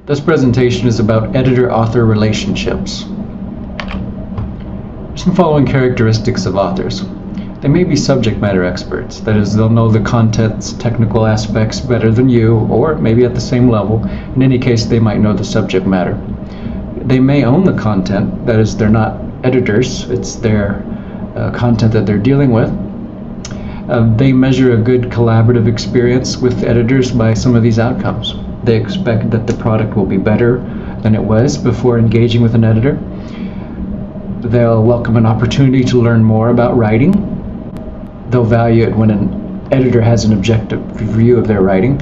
This presentation is about editor-author relationships. Some following characteristics of authors. They may be subject matter experts, that is, they'll know the content's technical aspects better than you, or maybe at the same level. In any case, they might know the subject matter. They may own the content, that is, they're not editors, it's their content that they're dealing with. They measure a good collaborative experience with editors by some of these outcomes. They expect that the product will be better than it was before engaging with an editor. They'll welcome an opportunity to learn more about writing. They'll value it when an editor has an objective review of their writing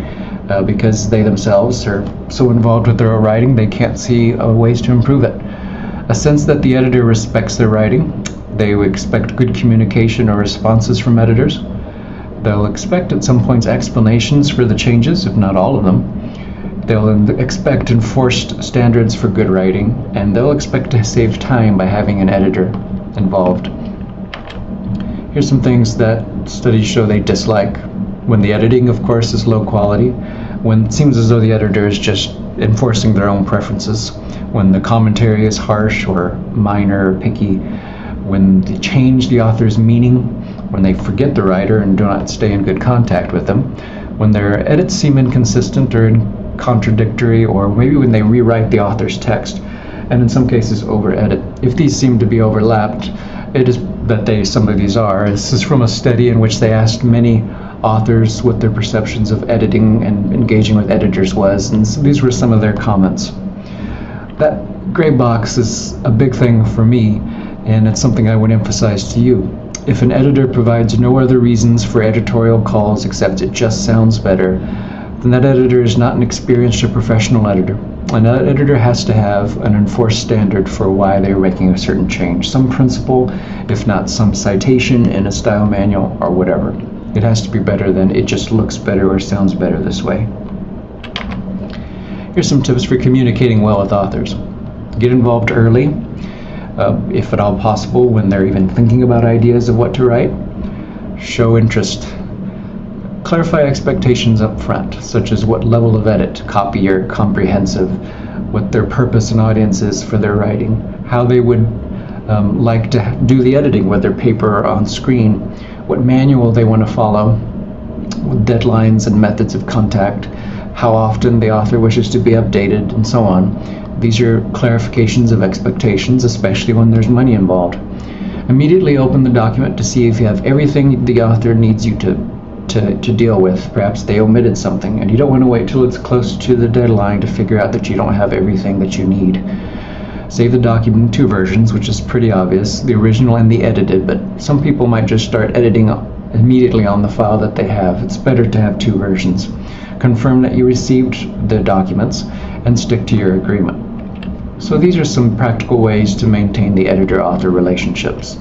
because they themselves are so involved with their own writing they can't see ways to improve it. A sense that the editor respects their writing. They would expect good communication or responses from editors. They'll expect at some points explanations for the changes, if not all of them. They'll expect enforced standards for good writing, and they'll expect to save time by having an editor involved. Here's some things that studies show they dislike. When the editing, of course, is low quality, when it seems as though the editor is just enforcing their own preferences, when the commentary is harsh or minor or picky, when they change the author's meaning, when they forget the writer and do not stay in good contact with them, when their edits seem inconsistent or contradictory, or maybe when they rewrite the author's text and in some cases over-edit. If these seem to be overlapped, it is that some of these are. This is from a study in which they asked many authors what their perceptions of editing and engaging with editors was, and so these were some of their comments. That gray box is a big thing for me, and it's something I would emphasize to you. If an editor provides no other reasons for editorial calls except it just sounds better, then that editor is not an experienced or professional editor. And that editor has to have an enforced standard for why they're making a certain change. Some principle, if not some citation in a style manual or whatever. It has to be better than it just looks better or sounds better this way. Here's some tips for communicating well with authors. Get involved early, if at all possible, when they're even thinking about ideas of what to write. Show interest. Clarify expectations up front, such as what level of edit, copy or comprehensive, what their purpose and audience is for their writing, how they would like to do the editing, whether paper or on screen, what manual they want to follow, what deadlines and methods of contact, how often the author wishes to be updated, and so on. These are clarifications of expectations, especially when there's money involved. Immediately open the document to see if you have everything the author needs you to deal with. Perhaps they omitted something, and you don't want to wait till it's close to the deadline to figure out that you don't have everything that you need. Save the document in two versions, which is pretty obvious, the original and the edited, but some people might just start editing immediately on the file that they have. It's better to have two versions. Confirm that you received the documents and stick to your agreement. So these are some practical ways to maintain the editor-author relationships.